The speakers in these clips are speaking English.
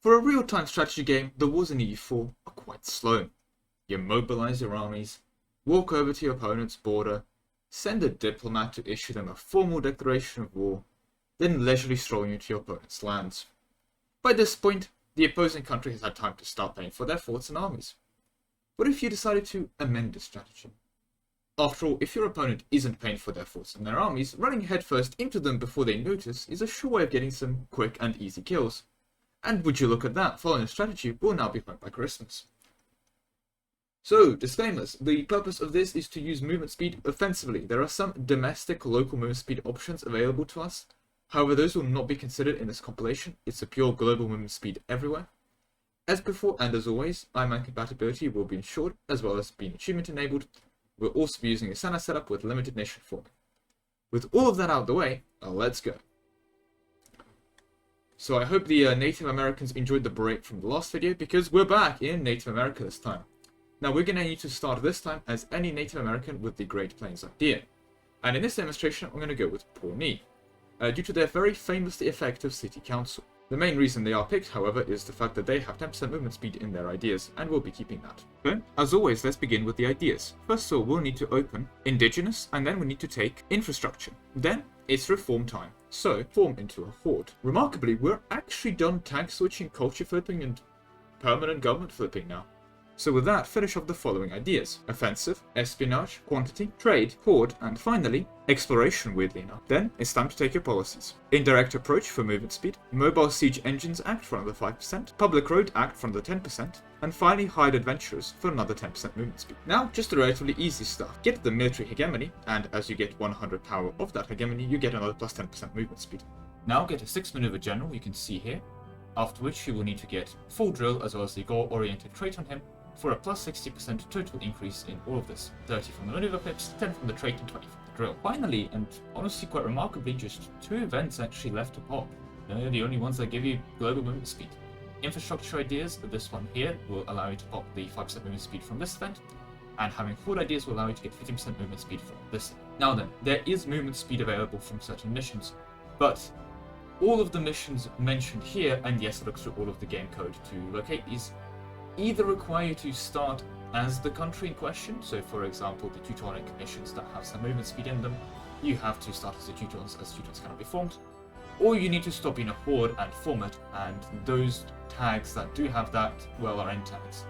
For a real-time strategy game, the wars in EU4 are quite slow. You mobilize your armies, walk over to your opponent's border, send a diplomat to issue them a formal declaration of war, then leisurely stroll into your opponent's lands. By this point, the opposing country has had time to start paying for their forts and armies. What if you decided to amend this strategy? After all, if your opponent isn't paying for their forts and their armies, running headfirst into them before they notice is a sure way of getting some quick and easy kills. And would you look at that, following a strategy will now be home by Christmas. So, disclaimers. The purpose of this is to use movement speed offensively. There are some domestic local movement speed options available to us. However, those will not be considered in this compilation. It's a pure global movement speed everywhere. As before and as always, ironman compatibility will be ensured, as well as being achievement enabled. We'll also be using a Sana setup with limited nation forming. With all of that out of the way, let's go. So I hope the Native Americans enjoyed the break from the last video, because we're back in Native America this time. Now we're going to need to start this time as any Native American with the Great Plains idea. And in this demonstration, I'm going to go with Pawnee, due to their very famously effective city council. The main reason they are picked, however, is the fact that they have 10% movement speed in their ideas, and we'll be keeping that. Okay, as always, let's begin with the ideas. First of all, we'll need to open indigenous, and then we need to take infrastructure. Then, it's reform time. So, form into a horde. Remarkably, we're actually done tag switching, culture flipping, and permanent government flipping now. So with that, finish off the following ideas: offensive, espionage, quantity, trade, horde, and finally, exploration, weirdly enough. Then, it's time to take your policies. Indirect approach for movement speed, mobile siege engines act for another 5%, public road act for another 10%, and finally hired adventurers for another 10% movement speed. Now, just the relatively easy stuff. Get the military hegemony, and as you get 100 power of that hegemony, you get another plus 10% movement speed. Now get a 6 maneuver general, you can see here, after which you will need to get full drill as well as the goal-oriented trait on him, for a plus 60% total increase in all of this. 30 from the maneuver pips, 10 from the trait, and 20 from the drill. Finally, and honestly quite remarkably, just 2 events actually left to pop. They're the only ones that give you global movement speed. Infrastructure ideas, this one here, will allow you to pop the 5% movement speed from this event, and having horde ideas will allow you to get 15% movement speed from this event. Now then, there is movement speed available from certain missions, but all of the missions mentioned here, and yes, I looked through all of the game code to locate these, either require you to start as the country in question. So for example, the Teutonic missions that have some movement speed in them, you have to start as the Teutons, as Teutons cannot be formed, or you need to stop being a horde and form it, and those tags that do have that, well, are end tags.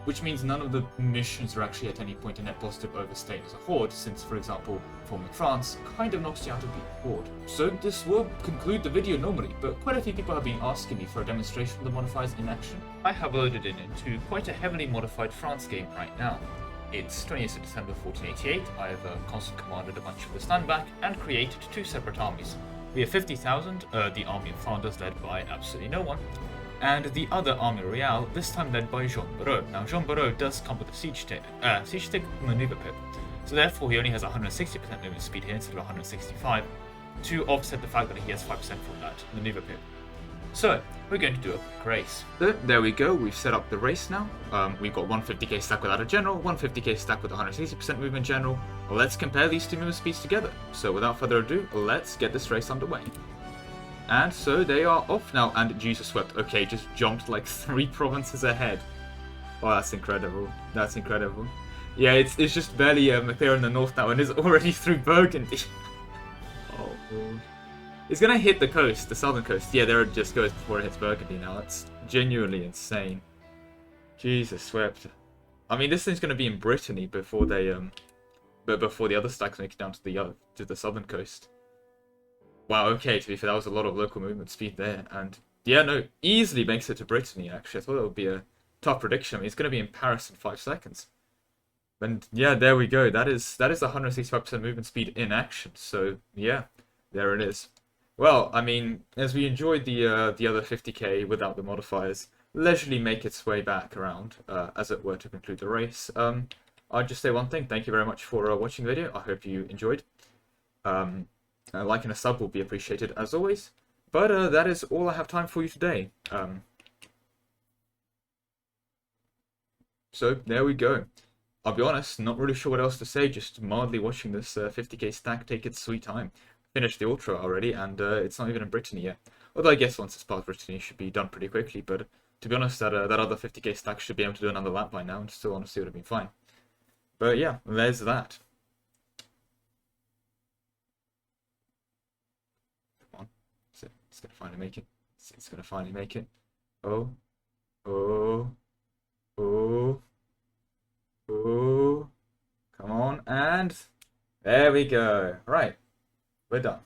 Which means none of the missions are actually at any point a net positive over staying as a horde, since, for example, forming France kind of knocks you out of being a horde. So this will conclude the video normally, but quite a few people have been asking me for a demonstration of the modifiers in action. I have loaded in into quite a heavily modified France game right now. It's 28th of December 1488, I have constant commanded a bunch of the standback and created 2 separate armies. We have 50,000, the army of Flanders led by absolutely no one, and the other army royale, this time led by Jean Barreau. Now Jean Barreau does come with a siege stick maneuver pip, so therefore he only has 160% movement speed here instead of 165, to offset the fact that he has 5% from that maneuver pip. So, we're going to do a quick race. So, there we go, we've set up the race now. We've got 150k stack without a general, 150k stack with 160% movement general. Let's compare these 2 movement speeds together. So without further ado, let's get this race underway. And so they are off now, and Jesus wept. Okay, just jumped like 3 provinces ahead. Oh, that's incredible. That's incredible. Yeah, it's just barely clear in the north now, and is already through Burgundy. Oh, Lord. It's gonna hit the coast, the southern coast. Yeah, there it just goes before it hits Burgundy now. That's genuinely insane. Jesus wept. I mean, this thing's gonna be in Brittany before they but before the other stacks make it down to the southern coast. Wow, okay, to be fair, that was a lot of local movement speed there, and yeah, no, easily makes it to Brittany, actually. I thought that would be a tough prediction. I mean, it's going to be in Paris in 5 seconds. And yeah, there we go. That is 165% movement speed in action, so yeah, there it is. Well, I mean, as we enjoyed the other 50k without the modifiers leisurely make its way back around, as it were, to conclude the race, I'll just say one thing. Thank you very much for watching the video. I hope you enjoyed. A like and a sub will be appreciated as always. But that is all I have time for you today. So there we go. I'll be honest, not really sure what else to say, just mildly watching this 50k stack take its sweet time. Finished the Ultra already, and it's not even in Brittany yet. Although I guess once it's part of routine, it should be done pretty quickly. But to be honest, that other 50k stack should be able to do another lap by now, and still honestly would have been fine. But yeah, there's that. Come on, it's gonna finally make it. It's gonna finally make it. Oh, oh, oh, oh. Come on, and there we go. Right, we're done.